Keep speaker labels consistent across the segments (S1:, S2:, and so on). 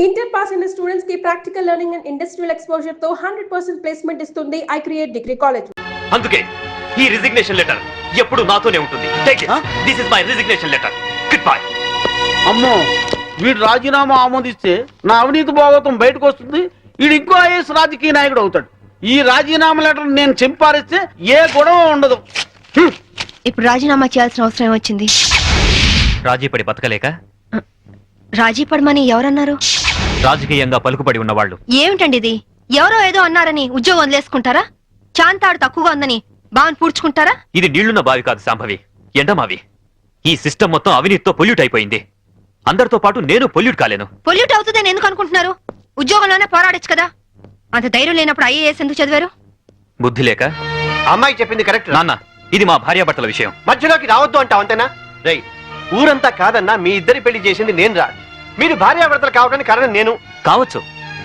S1: Inter pass అయిన students కి practical learning and industrial exposure తో 100% ప్లేస్మెంట్ ఇస్తుంది ఐ క్రియేట్ డిగ్రీ కాలేజ్.
S2: అందుకే ఈ రిజిగ్నేషన్ లెటర్ ఎప్పుడు నాతోనే ఉంటుంది. Take it. This is my resignation letter. Good bye.
S3: అమ్మో, వీడు రాజీనామా ఆమోదిస్తే నా అవినీతి భాగవతం బయటకు వస్తుంది. వీడు ఇంకో ఐఎస్ రాజకీయ నాయకుడు అవుతాడు. ఈ రాజీనామా లెటర్ నేను చింపారిస్తే ఏ గొడవ ఉండదు.
S4: ఇప్పుడు రాజీనామా చేయాల్సిన అవసరం వచ్చింది.
S2: రాజీపడి బతకలేక?
S4: రాజీ పడమని ఎవరన్నారు?
S2: రాజకీయంగా పలుకుబడి ఉన్నవాళ్ళు.
S4: ఏమిటండి ఇది? ఎవరో ఏదో అన్నారని ఉద్యోగం వదిలేసుకుంటారా? చాంతాడు తక్కువగా ఉందని బావని పూడ్చుకుంటారా?
S2: ఇది నీళ్లున్న బావి కాదు శాంభవి, ఎండమావి. ఈ సిస్టమ్ మొత్తం అవినీతితో పొల్యూట్ అయిపోయింది. అందరితో పాటు నేను పొల్యూట్ కాలేను.
S4: పొల్యూట్ అవుతుందని ఎందుకు అనుకుంటున్నారు? ఉద్యోగంలోనే పోరాడొచ్చు కదా. అంత ధైర్యం లేనప్పుడు ఐఏఎస్ ఎందుకు చదివారు?
S2: బుద్ధి లేక.
S5: అమ్మాయి చెప్పింది కరెక్ట్
S2: నాన్న, ఇది మా భార్యాభర్తల విషయం.
S5: మధ్యలోకి రావద్దు అంటావు అంతేనా? రై, ఊరంతా కాదన్నా మీ ఇద్దరి పెళ్లి చేసింది నేను రా. మీరు భార్యాభర్తలు కావడానికి కారణం నేను
S2: కావచ్చు,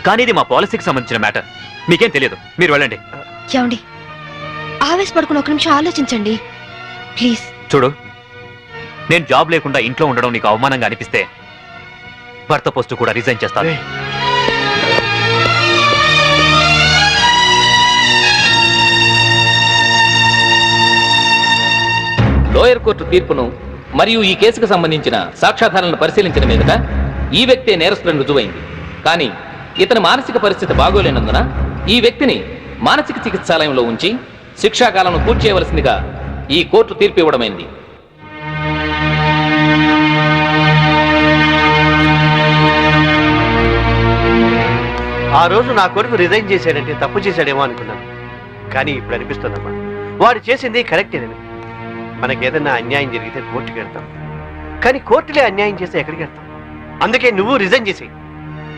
S2: కానీ ఇది మా పాలసీకి సంబంధించిన మ్యాటర్. మీకేం తెలియదు, మీరు వెళ్ళండి.
S4: ఏమండి, ఆవేశపడుకుని ఒక నిమిషం ఆలోచించండి ప్లీజ్.
S2: చూడు, నేను జాబ్ లేకుండా ఇంట్లో ఉండడం నీకు అవమానంగా అనిపిస్తే భర్త పోస్టు కూడా రిజైన్ చేస్తాను.
S6: లోయర్ కోర్టు తీర్పును మరియు ఈ కేసుకు సంబంధించిన సాక్ష్యాధారాలను పరిశీలించిన మీదట ఈ వ్యక్తే నేరస్తులను రుజువైంది. కానీ ఇతని మానసిక పరిస్థితి బాగోలేనందున ఈ వ్యక్తిని మానసిక చికిత్సాలయంలో ఉంచి శిక్షాకాలను పూర్తి చేయవలసిందిగా ఈ కోర్టు తీర్పు ఇవ్వడమైంది.
S5: ఆ రోజు నా కొడుకు రిజైన్ చేశాడంటే తప్పు చేశాడేమో అనుకున్నాను. కానీ ఇప్పుడు అనిపిస్తుందమ్మా, వాడు చేసింది కరెక్టేనని. మనకేదన్నా అన్యాయం జరిగితే కోర్టుకి వెళ్తాం, కానీ కోర్టులే అన్యాయం చేస్తే ఎక్కడికి వెళ్తాం? అందుకే నువ్వు రిజైన్ చేసి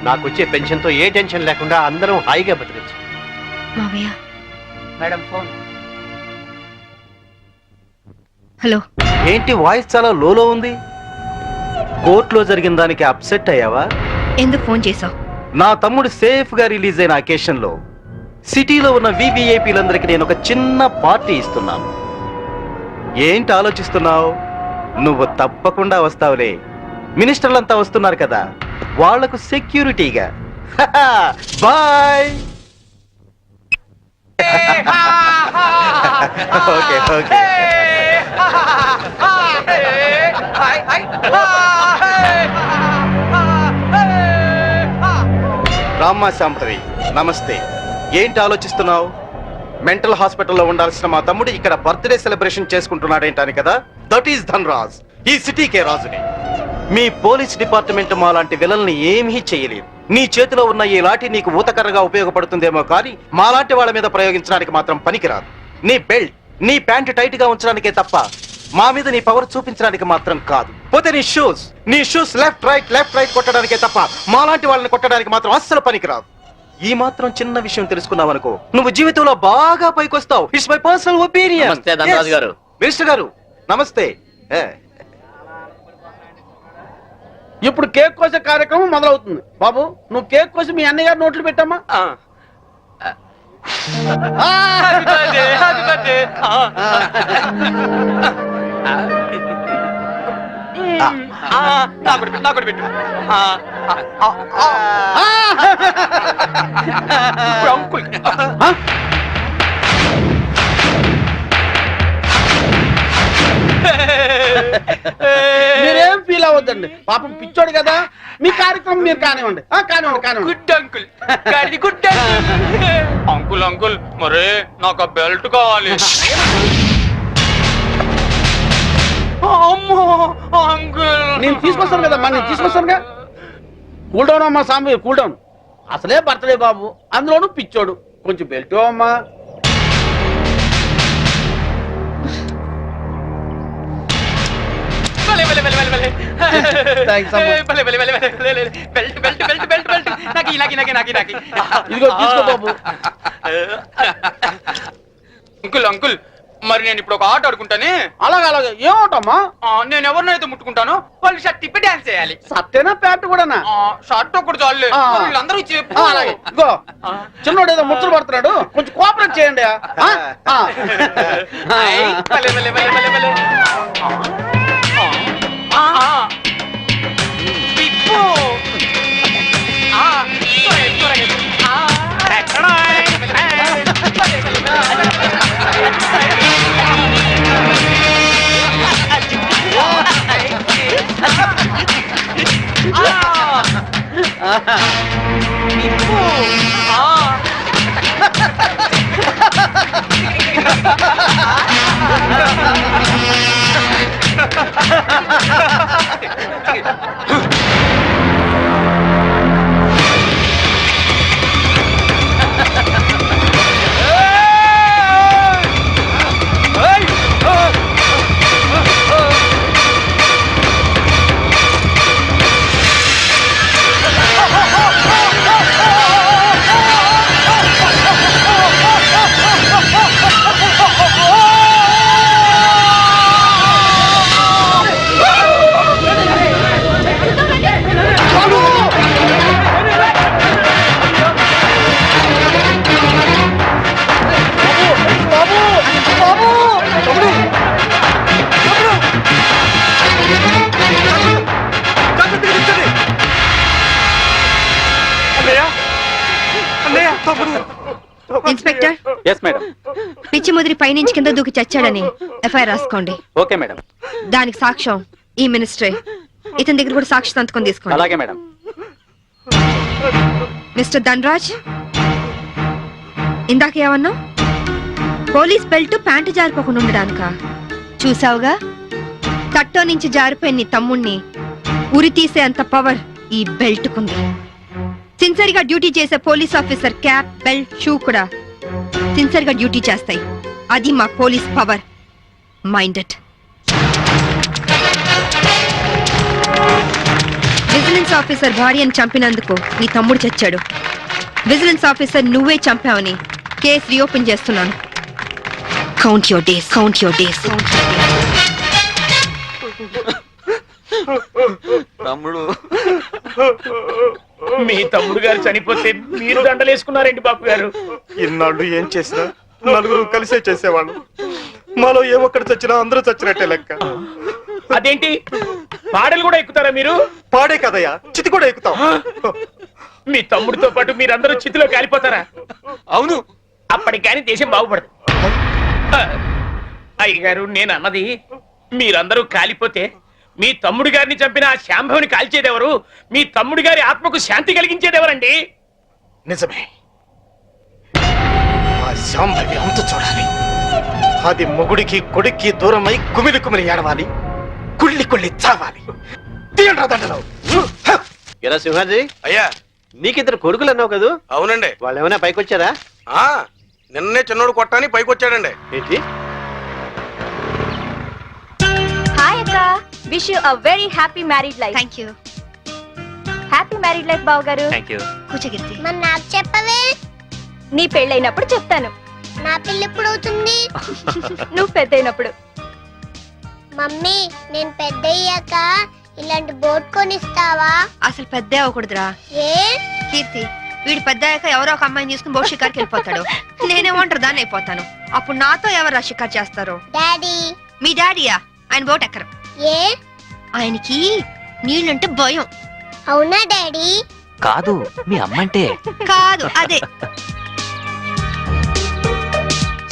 S5: నాకు వచ్చే పెన్షన్తో ఏ టెన్షన్ లేకుండా అందరం హాయిగా బతకచ్చు.
S4: మావయ్య.
S5: Madam phone.
S4: హలో.
S5: ఏంటి వాయిస్ చాలా లోలో ఉంది? కోర్టులో జరిగిన దానికి అప్సెట్ అయ్యావా?
S4: ఎందుకు ఫోన్ చేసావు?
S5: నా తమ్ముడు సేఫ్ గా రిలీజ్ అయిన అకేషన్ లో సిటీలో ఉన్న వివిఐపీలందరికీ నేను ఒక చిన్న పార్టీ ఇస్తున్నాను. ఏంటి ఆలోచిస్తున్నావు? నువ్వు తప్పకుండా వస్తావులే. మినిస్టర్లంతా వస్తున్నారు కదా, వాళ్లకు సెక్యూరిటీగా. బాయ్. Okay okay. రామ్మా శాంభవి, నమస్తే. ఏంటి ఆలోచిస్తున్నావు? మెంటల్ హాస్పిటల్లో ఉండాల్సిన మా తమ్ముడు ఇక్కడ బర్త్డే సెలబ్రేషన్ చేసుకుంటున్నాడేంటని కదా. దట్ ఈస్ ధన్రాజ్, ఈ సిటీకే రాజుని. మీ పోలీస్ డిపార్ట్మెంట్ మా లాంటి విలల్ని ఏమీ చేయలేదు. నీ చేతిలో ఉన్న ఈ లాఠీ నీకు ఊతకర్రగా ఉపయోగపడుతుందేమో, కానీ మాలాంటి వాళ్ళ మీద ప్రయోగించడానికి మాత్రం పనికిరాదు. నీ బెల్ట్, నీ ప్యాంటు టైట్ గా ఉంచడానికే తప్ప మా మీద నీ పవర్ చూపించడానికి మాత్రం కాదు. పోతే నీ షూస్ లెఫ్ట్ రైట్ కొట్టడానికే తప్ప మాలాంటి వాళ్ళని కొట్టడానికి మాత్రం అస్సలు పనికిరాదు. ఈ మాత్రం చిన్న విషయం తెలుసుకున్నావనుకో, నువ్వు జీవితంలో బాగా పైకొస్తావు. It's my personal opinion. Minister గారు నమస్తే.
S3: ఇప్పుడు కేక్ కోసే కార్యక్రమం మొదలవుతుంది. బాబు, నువ్వు కేక్ కోసి మీ అన్నయ్య గారు నోట్లు పెట్టమ్మా. మీరేం ఫీల్ అవ్వద్దండి, పాపం పిచ్చోడు కదా. మీ కార్యక్రమం మీరు కానివ్వండి.
S7: Good uncle, good uncle. Uncle మరే నాకు ఆ బెల్ట్ కావాలి. అమ్మో అంకుల్,
S3: నేను తీసుకొస్తాను కదమ్మా, నేను తీసుకొస్తానుగా. కూల్ డౌన్ అమ్మా సాంబి, కూల్ డౌన్. అసలే బర్త్డే బాబు, అందులోనూ పిచ్చోడు. కొంచెం బెల్ట్ అమ్మా. ఇదిగో తీసుకో బాబు.
S7: అంకుల్ అంకుల్, మరి నేను ఇప్పుడు ఒక ఆట ఆడుకుంటానే.
S3: అలాగే ఏమవుతామా?
S7: నేను ఎవరినైతే ముట్టుకుంటాను వాళ్ళు షర్ట్ తిప్పి డాన్స్ చేయాలి.
S3: సత్తేనా ప్యాంట్ కూడానా?
S7: షర్ట్ ఒకటి చాలు, వీళ్ళందరూ చెప్పు.
S3: అలాగే. ఇగో చిన్నోడు ఏదో ముచ్చలు పడుతున్నాడు, కొంచెం కోఆపరేట్ చేయండి.
S4: Inspector,
S3: yes madam.
S4: పిచ్చి ముదిరి పైనుంచి కింద దూకి చచ్చాడని ఎఫ్ఐఆర్ రాసుకోండి.
S3: Okay madam.
S4: దానికి సాక్ష్యం ఈ మినిస్టరే. ఇతని దగ్గర కూడా సాక్షి సంతకం తీసుకోండి.
S3: అలాగే మేడం.
S4: మిస్టర్ ధనరాజ్, ఇందాక ఏమన్నా? పోలీస్ బెల్ట్ ప్యాంటు జారిపోకుండా ఉండడానికా? చూసావుగా, తట్టో నుంచి జారిపోయిన నీ తమ్ముణ్ణి ఉరి తీసే అంత పవర్ ఈ బెల్ట్ కుంది. సిన్సియర్ గా డ్యూటీ చేసే police officer cap, belt, shoe కూడా సిన్సియర్ గా డ్యూటీ చేస్తాయి. అది మా police power. Minded. Vigilance officer భార్యను చంపినందుకు నీ తమ్ముడు చచ్చాడు. విజిలెన్స్ ఆఫీసర్ నువ్వే చంపావని కేసు రీఓపెన్ చేస్తున్నాను. Count your days, count your days.
S5: తమ్ముడు,
S7: మీ తమ్ముడు గారు చనిపోతే మీరు దండలేసుకున్నారండి బాబు గారు.
S5: ఇన్నాళ్ళు ఏం చేసినా నలుగురు కలిసే చేసేవాళ్ళు. మాలో ఏ ఒక్కడు చచ్చినా అందరూ చచ్చినట్టే లెక్క.
S7: అదేంటి, పాడలు కూడా ఎక్కుతారా మీరు?
S5: పాడే కదయ్యా, చితి కూడా ఎక్కుతాం.
S7: మీ తమ్ముడితో పాటు మీరందరూ చితిలో కాలిపోతారా?
S5: అవును.
S7: అప్పటికి కానీ దేశం బాగుపడదు. అయ్యగారు, నేను అన్నది మీరందరూ కాలిపోతే మీ తమ్ముడు గారిని చంపిన ఆ శాంభవిని కాల్చేదెవరు? మీ తమ్ముడి గారి ఆత్మకు శాంతి కలిగించేదెవరండి?
S5: నిజమే, ఆ శాంభవి అంతు చూడాలి. అది మొగుడికి కొడుక్కి దూరమై కుమిలి కుమిలి ఏడవాలి, కుళ్ళి కుళ్ళి చావాలి. తీయండ్రా దండలు.
S8: ఎరా సింహాజీ,
S9: అయ్యా,
S8: నీకిద్దరు కొడుకులు అన్నావు కదా?
S9: అవునండి.
S8: వాళ్ళు ఏమైనా పైకి వచ్చారా?
S9: నిన్నే చిన్నోడు కొట్టాని పైకి వచ్చాడండి.
S8: ఏంటి?
S10: హాయ్ అక్క, wish you a very happy married life.
S4: Thank you.
S10: Happy married life బావ గారు.
S2: Thank you.
S4: కూర్చోగిర్తి.
S10: మరి నాకు చెప్పవే. నీ పెళ్ళైనప్పుడు చెప్తాను. నా పెళ్ళి ఎప్పుడు అవుతుంది? నువ్వు పెద్దయినప్పుడు.
S11: మమ్మీ, నేను పెద్దయ్యాక ఇలాంటి బోట్ కొనిస్తావా?
S4: అసలు పెద్ద అవ్వకూడదురా.
S11: ఏ?
S4: కీర్తి, వీడు పెద్ద అయ్యాక ఎవరో ఒక అమ్మాయిని తీసుకుని బోట్ షికార్కి వెళ్ళిపోతాడు. నేనేమంటారు దాన్ని అయిపోతాను. అప్పుడు నాతో ఎవరు షికార్ చేస్తారు?
S11: డాడీ.
S4: మీ డాడీయా? ఆయన బోట్ ఎక్కరు.
S11: ఏ?
S4: ఆయనకి నీళ్ళంటే భయం.
S11: అవునా డాడీ?
S2: కాదు, మీ అమ్మంటే.
S4: కాదు, అదే.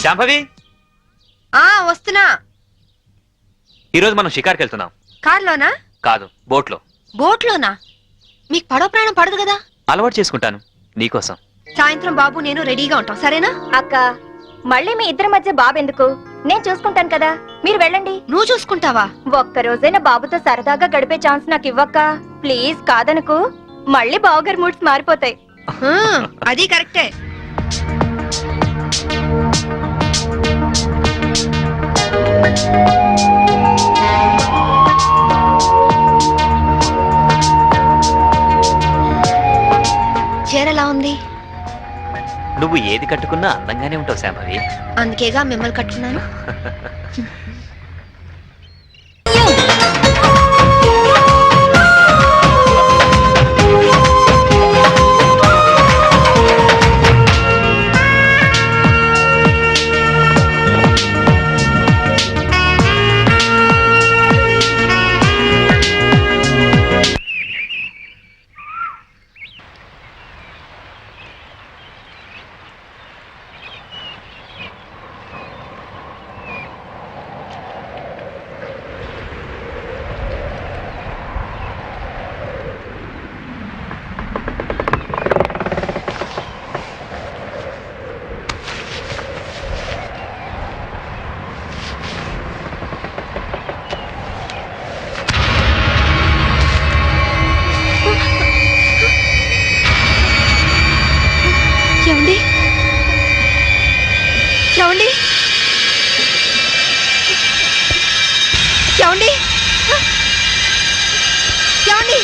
S2: శాంభవి,
S4: వస్తున్నా.
S2: ఈరోజు మనం షికార్కి వెళ్తున్నాం.
S4: కార్లోనా?
S2: కాదు, బోట్లో.
S4: బోట్లోనా? మీకు పడవ ప్రాణం పడదు కదా?
S2: అలవాటు చేసుకుంటాను నీకోసం.
S4: సాయంత్రం బాబు నేను రెడీగా ఉంటాం, సరేనా?
S10: అక్క, మళ్ళీ మీ ఇద్దరి మధ్య బాబు ఎందుకు? నేను చూసుకుంటాను కదా, మీరు వెళ్ళండి.
S4: నువ్వు చూసుకుంటావా?
S10: ఒక్క రోజైనా బాబుతో సరదాగా గడిపే ఛాన్స్ నాకు ఇవ్వక్క ప్లీజ్. కాదనుకు, మళ్ళీ బావగారి మూడ్స్ మారిపోతాయి.
S4: అది కరెక్టే. చీరలా ఉంది.
S2: నువ్వు ఏది కట్టుకున్నా అందంగానే ఉంటావు శాంభవి.
S4: అందుకేగా మిమ్మల్ని కట్టుకున్నాను. ఏమండి ఏమండి ఏమండి ఏమండి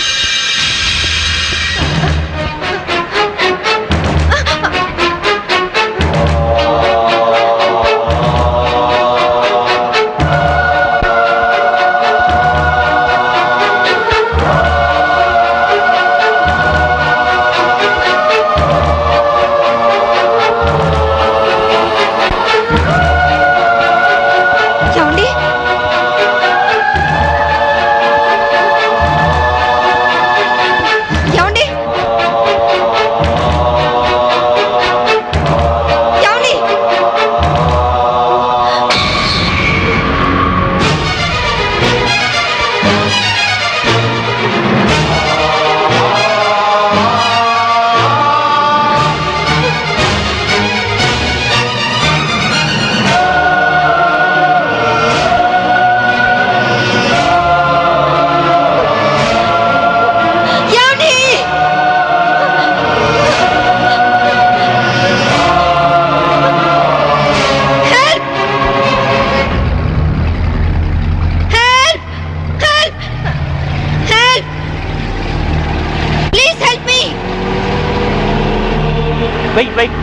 S2: Wait, wait.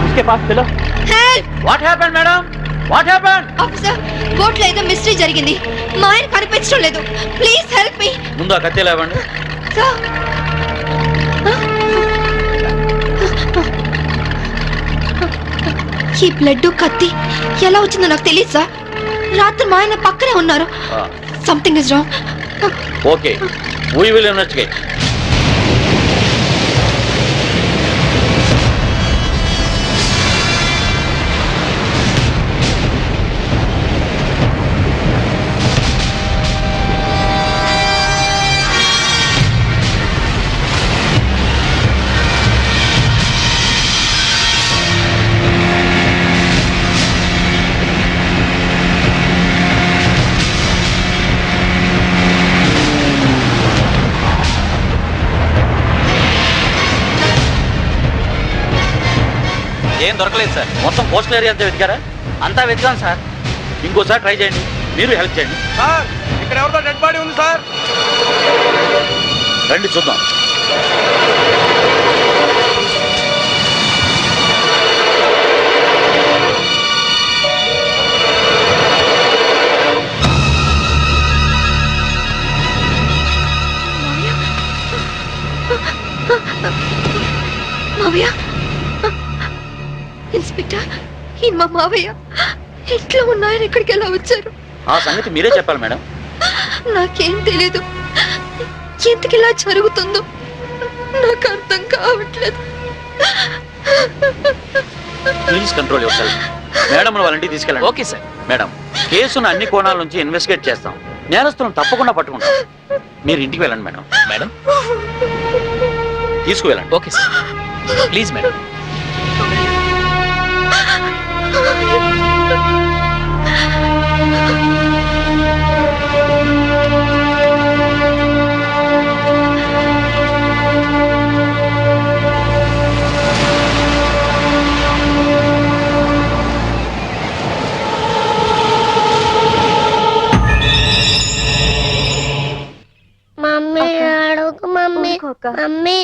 S2: उसके पास चलो.
S4: Help!
S3: What happen madam? What happen?
S4: Officer, బోట్లో ఏదో మిస్టరీ జరిగింది. మా ఆయన కనిపించడం లేదు. Please help me.
S3: ముందు ఆ కత్తి లేవండి.
S4: సార్. ఈ బ్లడ్ కత్తి ఎలా వచ్చిందో నాకు తెలియదు సార్. రాత్రి మా ఆయన పక్కనే ఉన్నారు. Something is wrong.
S3: Okay, we will investigate.
S8: ఏం దొరకలేదు సార్. మొత్తం కోస్టల్ ఏరియా అంతా వెతికారా? అంతా వెతికాం సార్.
S3: ఇంకోసారి ట్రై చేయండి, మీరు హెల్ప్ చేయండి.
S9: సార్ ఇక్కడ ఎవరితో డెడ్ బాడీ ఉంది సార్.
S3: రండి చూద్దాం.
S4: మావయ్య, ఇన్స్పెక్టర్, ఈ మా మావయ్య ఇంట్లో ఉన్నాయని ఇక్కడికి ఎలా వచ్చారు?
S3: ఆ సంగతి మీరే చెప్పాలి మేడం.
S4: నాకేం తెలీదు. ఎందుకు ఇలా జరుగుతుందో నాకు అర్థం కావట్లేదు.
S3: Please control your self. Madam వాళ్ళ ఇంటికి తీసుకెళ్ళండి.
S6: Okay sir.
S3: మేడం, కేసును అన్ని కోణాల నుంచి ఇన్వెస్టిగేట్ చేస్తాం. నేరస్తులను తప్పకుండా పట్టుకుంటాం. మీరు ఇంటికి వెళ్ళండి మేడం.
S6: మేడం
S3: తీసుకువెళ్ళండి.
S6: Okay sir. Please madam.
S11: Mummy ఏడవకు మమ్మీ. మమ్మీ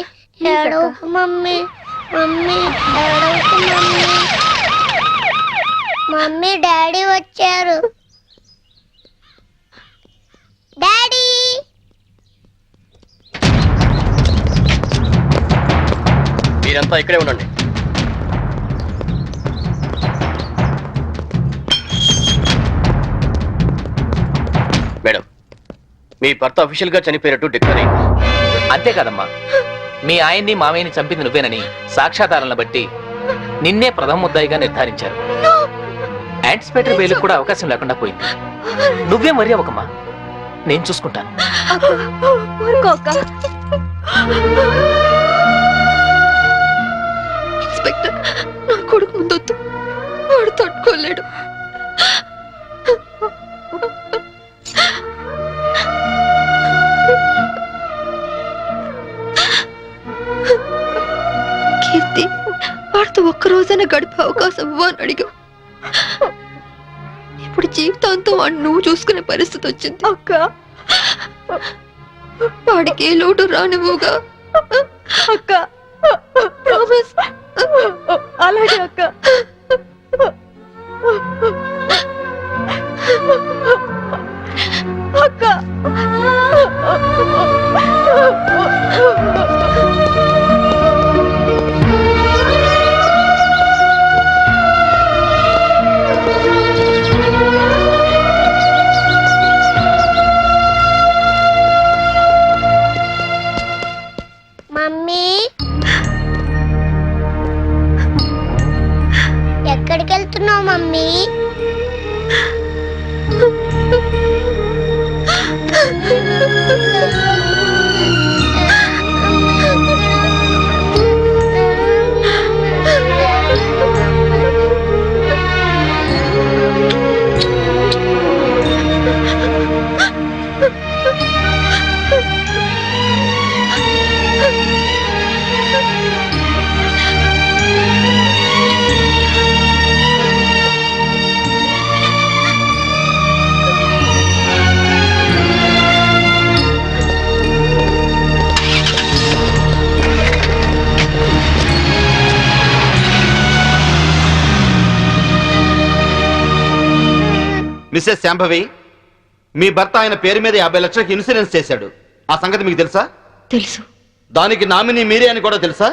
S11: ఏడవకు మమ్మీ. మమ్మీ ఏడవకు మమ్మీ. మమ్మీ డాడీ వచ్చారు. డాడీ
S8: మీరంతా ఇక్కడే ఉండండి. మేడం, మీ భర్త అఫీషియల్ గా చనిపోయినట్టు డిక్లేర్ అయింది.
S6: అంతే కదమ్మా, మీ ఆయన్ని మామయ్యని చంపింది నువ్వేనని సాక్ష్యాధారాలను బట్టి నిన్నే ప్రథమ ముద్దాయిగా నిర్ధారించారు. యాంటిసిపేటరీ బెయిల్ కూడా అవకాశం లేకుండా పోయింది. నువ్వే మరీ అవకమ్మా, నేను చూసుకుంటాను.
S4: ఇన్స్పెక్టర్, నా కొడుకు ముందొద్దు, వాడు తట్టుకోలేడు. కీర్తి వాడితో ఒక్క రోజైనా గడిపే అవకాశం ఇవ్వు అని అడిగావు. ఇప్పుడు జీవితాంతం వాడిని నువ్వు చూసుకునే పరిస్థితి వచ్చింది. అక్క, వాడికి ఏ లోటు రానివ్వుగా. అక్క, ప్రామిస్. అలాగే అక్క. అక్క,
S11: మమ్మీ ఎక్కడికి వెళ్తున్నావు మమ్మీ?
S5: మిస్సెస్ శాంభవి, మీ భర్త ఆయన పేరు మీద 50 లక్షలకు ఇన్సూరెన్స్ చేశాడు. ఆ సంగతి మీకు తెలుసా?
S4: తెలుసు.
S5: దానికి నామినీ మీరే అని కూడా తెలుసా?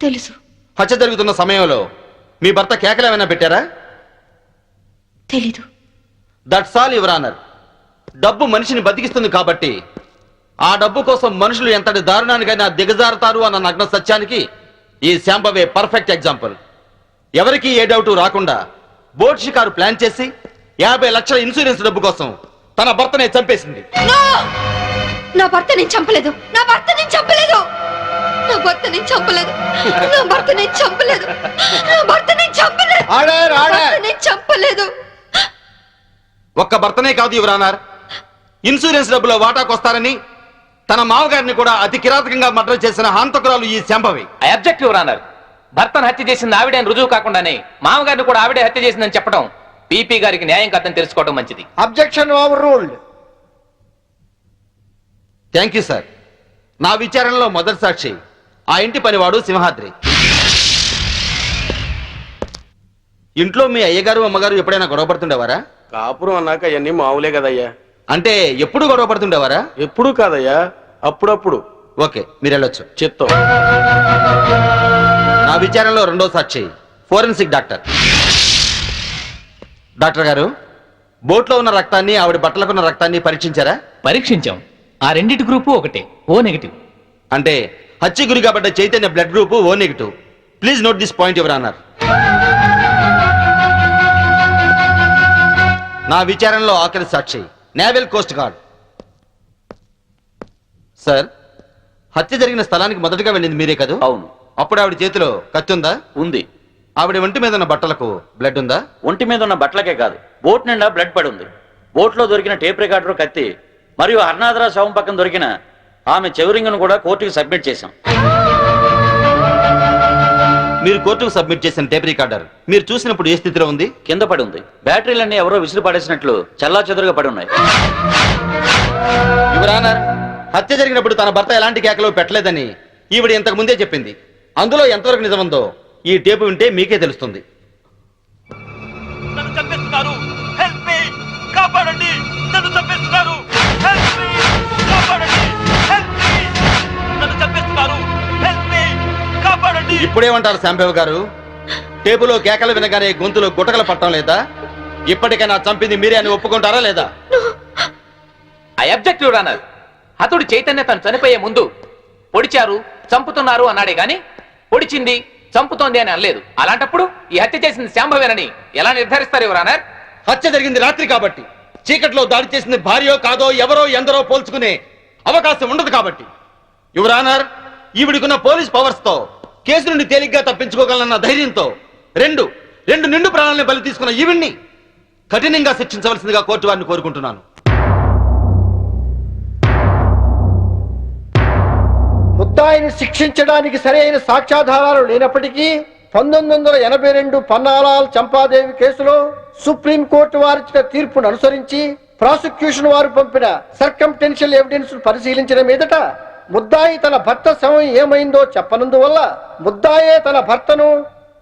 S4: తెలుసు.
S5: హత్య జరుగుతున్న సమయంలో మీ భర్త కేకలు ఏమైనా పెట్టారా?
S4: తెలీదు.
S5: That's all your honour. డబ్బు మనిషిని బతికిస్తుంది కాబట్టి ఆ డబ్బు కోసం మనుషులు ఎంతటి దారుణానికైనా దిగజారుతారు అన్న నగ్న సత్యానికి ఈ శాంభవే పర్ఫెక్ట్ ఎగ్జాంపుల్. ఎవరికి ఏ డౌట్ రాకుండా బోట్ షికారు ప్లాన్ చేసి 50 లక్షల ఇన్సూరెన్స్ డబ్బు కోసం తన భర్తనే చంపేసింది.
S4: నా భర్త నేను చంపలేదు. నా భర్త నేను చంపలేదు. నా భర్త నేను చంపలేదు. నా భర్త నేను చంపలేదు. నా భర్త నేను చంపలేదు. నేను చంపలేదు.
S5: ఒక్క భర్తనే కాదు యువర్ ఆనర్, ఇన్సూరెన్స్ డబ్బులో వాటాకొస్తారని తన మామగారిని కూడా అతి కిరాతకంగా మర్డర్ చేసిన హంతకురాలు ఈ Shambhavi.
S6: I object your honour. భర్తను హత్య చేసింది ఆవిడే అని రుజువు కాకుండానే మామగారిని కూడా ఆవిడే హత్య చేసిందని చెప్పడం పీపీ గారికి న్యాయం కాదని తెలుసుకోవడం మంచిది.
S3: Objection over ruled.
S5: Thank you sir. నా విచారణలో మొదటి సాక్షి ఆ ఇంటి పనివాడు సింహాద్రి. ఇంట్లో మీ అయ్యగారు అమ్మగారు ఎప్పుడైనా గొడవ పడుతుండేవారా?
S9: కాపురం అన్నాక అవన్నీ మామూలే కదయ్యా.
S5: అంటే ఎప్పుడు గొడవ పడుతుండేవారా?
S9: ఎప్పుడు కాదయ్యా, అప్పుడప్పుడు.
S5: ఓకే, మీరు వెళ్ళొచ్చు.
S9: చిత్తం.
S5: నా విచారణలో రెండో సాక్షి ఫోరెన్సిక్ డాక్టర్. డాక్టర్ గారు, బోట్లో ఉన్న రక్తాన్ని ఆవిడ బట్టలకున్న రక్తాన్ని పరీక్షించారా?
S6: పరీక్షించాం. ఆ రెండింటి గ్రూపు ఒకటే, ఓ నెగిటివ్.
S5: అంటే హత్య గురి కాబట్ట Chaitanya blood group O negative. Please note this point your honour. నా విచారణలో ఆఖరి సాక్షి నేవల్ కోస్ట్ గార్డ్. సార్, హత్య జరిగిన స్థలానికి మొదటగా వెళ్ళింది మీరే కదా?
S8: అవును.
S5: అప్పుడు ఆవిడ చేతిలో కత్తి ఉందా?
S8: ఉంది.
S5: ఆవిడ ఒంటి మీద ఉన్న బట్టలకు బ్లడ్ ఉందా?
S8: ఒంటి మీద ఉన్న బట్టలకే కాదు, బోట్ నిండా బ్లడ్ పడి ఉంది. బోట్లో దొరికిన టేప్ రికార్డర్, కత్తి మరియు హర్నాథరా శవం పక్కన దొరికిన ఆమె చెవురింగ్ను కూడా కోర్టుకు సబ్మిట్ చేశాం.
S5: మీరు కోర్టుకు సబ్మిట్ చేసిన టేప్ రికార్డర్ మీరు చూసినప్పుడు ఏ స్థితిలో ఉంది?
S8: కింద పడి ఉంది. బ్యాటరీలన్నీ ఎవరో విసిరి పడేసినట్లు చల్లా చెదురుగా పడి ఉన్నాయి.
S5: యువర్ ఆనర్, హత్య జరిగినప్పుడు తన భర్త ఎలాంటి కేకలు పెట్టలేదని ఈవిడ ఇంతకు ముందే చెప్పింది. అందులో ఎంతవరకు నిజముందో ఈ టేపు వింటే మీకే తెలుస్తుంది. ఇప్పుడేమంటారు శాంభవి గారు? టేపులో కేకలు వినగానే గొంతులో గుటకలు పట్టడం లేదా? ఇప్పటికైనా చంపింది మీరే అని ఒప్పుకుంటారా లేదా?
S6: I object your honour. హతుడు చైతన్య తను చనిపోయే ముందు పొడిచారు, చంపుతున్నారు అన్నాడే గాని పొడిచింది, చంపుతోంది అని అనలేదు. అలాంటప్పుడు ఈ హత్య చేసింది శాంభవేనని ఎలా నిర్ధారిస్తారు యువర్ ఆనర్?
S5: హత్య జరిగింది రాత్రి కాబట్టి, చీకట్లో దాడి చేసింది భార్యో కాదో ఎవరో ఎందరో పోల్చుకునే అవకాశం ఉండదు కాబట్టి. యువర్ ఆనర్, ఈవిడికున్న పోలీస్ పవర్స్ తో కేసు నుండి తేలిగ్గా తప్పించుకోగలన్న ధైర్యంతో రెండు నిండు ప్రాణాలను బలి తీసుకున్న ఈవిడ్ని కఠినంగా శిక్షించవలసిందిగా కోర్టు వారిని కోరుకుంటున్నాను.
S12: ముద్దాయిని శిక్షించడానికి సరైన సాక్ష్యాధారాలు లేనప్పటికీ 1982 పన్నాలాల్ చంపాదేవి కేసులో సుప్రీంకోర్టు వారిచ్చిన తీర్పును అనుసరించి ప్రాసిక్యూషన్ వారు పంపిన సర్కంటెన్షియల్ ఎవిడెన్స్ పరిశీలించిన మీదట ముద్దాయి తన భర్త శవం ఏమైందో చెప్పనందువల్ల ముద్దాయే తన భర్తను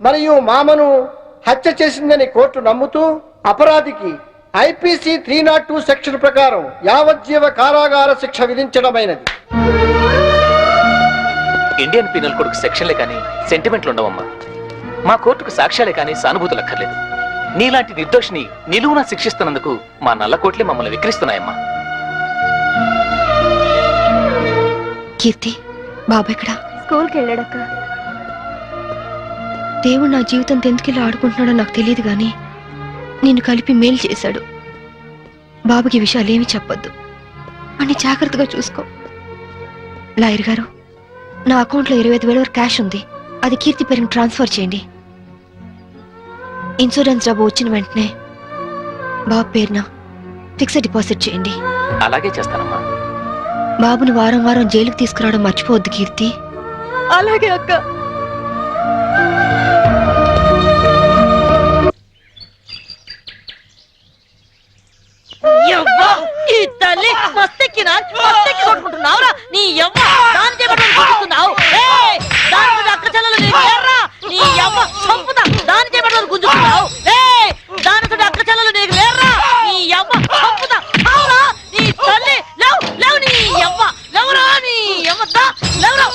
S12: మరియు మామను హత్య చేసిందని కోర్టు నమ్ముతూ అపరాధికి ఐపీసీ 302 సెక్షన్ ప్రకారం యావజ్జీవ కారాగార శిక్ష విధించడమైనది.
S6: ఇండియన్ పీనల్ కోడ్కు సెక్షన్లే కానీ సెంటిమెంట్లు ఉండవమ్మా. మా కోర్టుకు సాక్ష్యాలే కానీ సానుభూతులు అక్కర్లేదు. నీలాంటి నిర్దోషిని నిలువునా శిక్షిస్తున్నందుకు మా నల్ల కోట్లే మమ్మల్ని విక్రిస్తున్నాయమ్మా.
S4: కీర్తి, బాబు ఎక్కడా?
S10: స్కూల్కి వెళ్ళాడక్క.
S4: దేవుడు నా జీవితం ఎందుకిలా ఆడుకుంటున్నాడో నాకు తెలియదు గాని నిన్ను కలిపి మేలు చేశాడు. బాబుకి విషయాలేమి చెప్పొద్దు అని జాగ్రత్తగా చూసుకో. లాయర్ గారు, నా అకౌంట్లో 25,000 వరకు క్యాష్ ఉంది. అది కీర్తి పేరుని ట్రాన్స్ఫర్ చేయండి. ఇన్సూరెన్స్ డబ్బు వచ్చిన వెంటనే బాబు పేరున ఫిక్స్డ్ డిపాజిట్ చేయండి.
S6: అలాగే చేస్తానమ్మా.
S4: బాబుని వారం వారం జైలుకి తీసుకురావడం మర్చిపోవద్దు కీర్తి.
S10: అలాగే అక్క.
S13: ఈ తల్లి మస్తెక్కినా మస్తెక్కి కొట్టుకుంటున్నావురా నీ యవ్వ. దాని చేపట్టని గుంజుతున్నావు. దాని అక్క చెల్లెలు నీకు లేరా? నీ యవ్వ చంపుతా. దాని చేపట్టని గుంజుతున్నావు. దాని అక్క చెల్లెలు నీకు లేరా? నీ యవ్వ చంపుతా. అవురా నీ తల్లి లేవు లేవు నీ యవ్వ లేవురా నీ యవ్వ లేవురా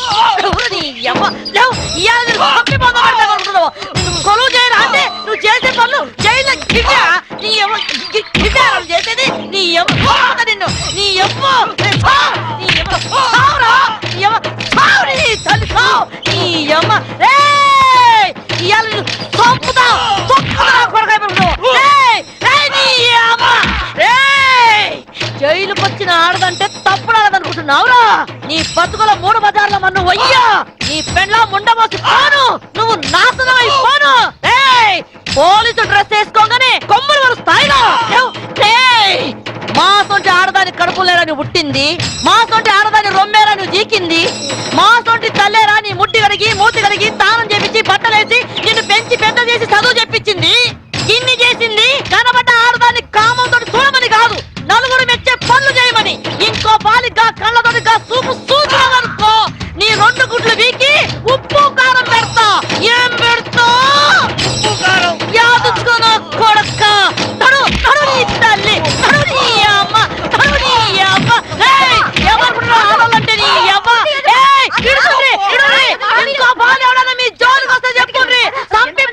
S13: లేవురా నీ యవ్వ లేవు. ఇవాళ చంపిపోతా కొడుతున్నావు. నువ్వు కొలువు చేయరా అంటే నువ్వు చేసే పనులు జైల్లో గిడ్డా నీ యవ్వ గిడ్డా చేసేది నీ యవ్వ నిన్ను నీ యవ్వ నీ యవ్వ సావురా నీ యవ్వ సావు నీ తల్లి సావు నీ యవ్వ ఇవాళ నేను తొక్కుతా తొక్కుతా కొడకాయ నీ యవ్వ జైలుకి వచ్చిన ఆడదంటే తప్పుడాలనుకుంటున్నావురా? నీ బతుకుల 3 బజార్ల మన్ను వయ్యా. నీ పెండ్లా ముండమోసి పోను. నువ్వు నాశనం అయిపోను. పోలీసు డ్రెస్ వేసుకోగానే కొమ్ములు వరు స్థాయిలో మా సొంటి ఆడదాని కడుపు లేరని పుట్టింది. మా సొంటి ఆడదాని రొమ్మేరని జీకింది. మా సొంటి తల్లేరా నీ ముట్టి కడిగి మూతి కడిగి తానం చేపించి బట్టలేసి నిన్ను పెంచి పెద్ద చేసి చదువు చెప్పించింది. ఇన్ని చేసింది కనబడ్డ ఆడదాన్ని కామంతో చూడమని కాదు, నలుగురు మెచ్చే పనులు చేయమని. ఇంకో బాలిగా కళ్ళతోటిగా చూపు చూసుకో నీ 2 గుడ్లు వీకి ఉప్పు కారం పెడతా. ఏం పెడతా? ఉప్పు కారం యాదుచ్చుకోను కొడక్క. తడు తడు నీ తల్లి తడు నీ అమ్మ తడు నీ అమ్మ. ఎవరు ఆడాలంటే నీ అమ్మ. ఇంకో బాలు ఎవడన్నా మీ జోలికి వస్తే చెప్పుకుండ్రి. సంపి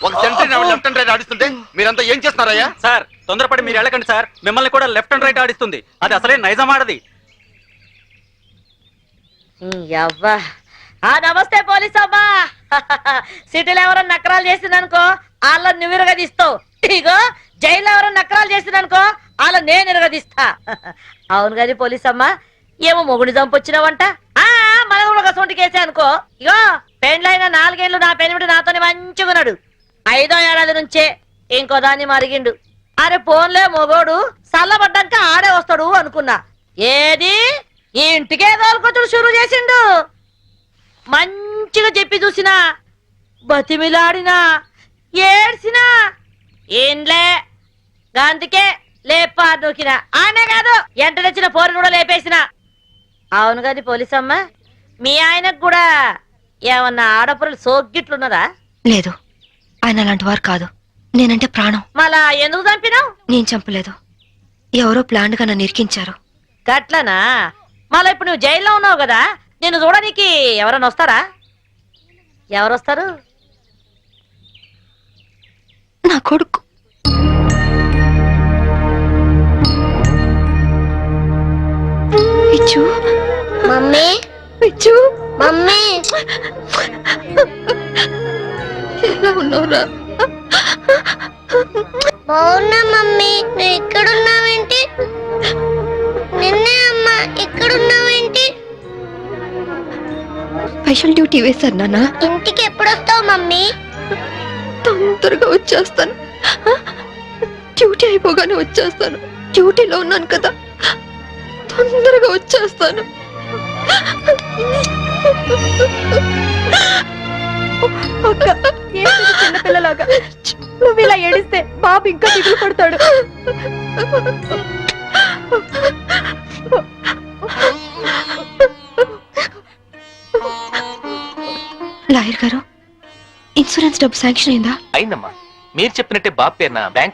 S5: ఒక సెంటరీ లెఫ్ట్ అండ్ రైట్ ఆడిస్తుంటే మీరంతా ఏం చేస్తున్నారయ్యా?
S8: సార్, తొందరపడి మీరు వెళ్ళకండి సార్. మిమ్మల్ని కూడా లెఫ్ట్ అండ్ రైట్ ఆడిస్తుంది. అది అసలే నైజం ఆడది.
S13: నమస్తే పోలీస్ అమ్మా. సిటీలో ఎవరైనా నకరాలు చేసిందనుకో వాళ్ళ నువ్వు ఇరగదీస్తావు. ఇగో జైల్లో ఎవరైనా నకరాలు చేసిందనుకో వాళ్ళ నేను ఇరగదీస్తా. అవును కానీ పోలీస్ అమ్మా, ఏమో మొగుడు చంపొచ్చినావంట. మనం కూడా ఒక సొంటి కేసే అనుకో. ఇగో పెండ్లైన 4 ఏళ్ళు నా పెనిమిటి నాతోనే మంచిగున్నాడు. 5వ ఏడాది నుంచే ఇంకో దాన్ని మరిగిండు. అరే పోన్లే మొగోడు చల్లబడ్డాక ఆడే వస్తాడు అనుకున్నా. ఏది ఈ ఇంటికే తోలుకొచ్చుడు షురు చేసిండు. మంచిగా చెప్పి చూసినా, బతిమిలాడినా, ఏడ్చినా ఏంలే అందుకే లేపా నూకినా. ఆనే కాదు ఎంట తెచ్చిన పోరిని కూడా లేపేసిన. అవును కాదు పోలీసమ్మ, మీ ఆయనకు కూడా ఏమన్నా ఆడపురలు సోగ్గిట్లున్నదా?
S4: లేదు, ఆయన అలాంటి వారు కాదు. నేనంటే ప్రాణం.
S13: మళ్ళా ఎందుకు చంపినావు?
S4: నేను చంపలేదు, ఎవరో ప్లాన్ గా నన్ను ఇరికించారు.
S13: గట్లనా? మళ్ళా ఇప్పుడు నువ్వు జైల్లో ఉన్నావు కదా, నేను చూడడానికి ఎవరన్నా వస్తారా? ఎవరొస్తారు?
S4: నా కొడుకు. పిచ్చు
S11: మమ్మీ
S4: పిచ్చు
S11: మమ్మీ
S4: ఎలా ఉన్నావురా?
S11: బాగున్నా మమ్మీ. నువ్వు ఇక్కడున్నావేంటి? నిన్నే అమ్మా, ఇక్కడున్నావేంటి?
S4: స్పెషల్ డ్యూటీ వేశారు నాన్న.
S11: ఇంటికి ఎప్పుడు వస్తావు మమ్మీ?
S4: తొందరగా వచ్చేస్తాను. డ్యూటీ అయిపోగానే వచ్చేస్తాను. డ్యూటీలో ఉన్నాను కదా, తొందరగా వచ్చేస్తాను. అక్క ఏంటి చిన్నపిల్లలాగా నువ్వు ఇలా ఏడిస్తే బాబు ఇంకా దిగులు పడతాడు. లాయర్ గారు, ఇన్సూరెన్స్ డబ్బు శాంక్షన్ అయిందా?
S6: అయిందమ్మా. మీరు చెప్పినట్టే బాబు పేరున బ్యాంక్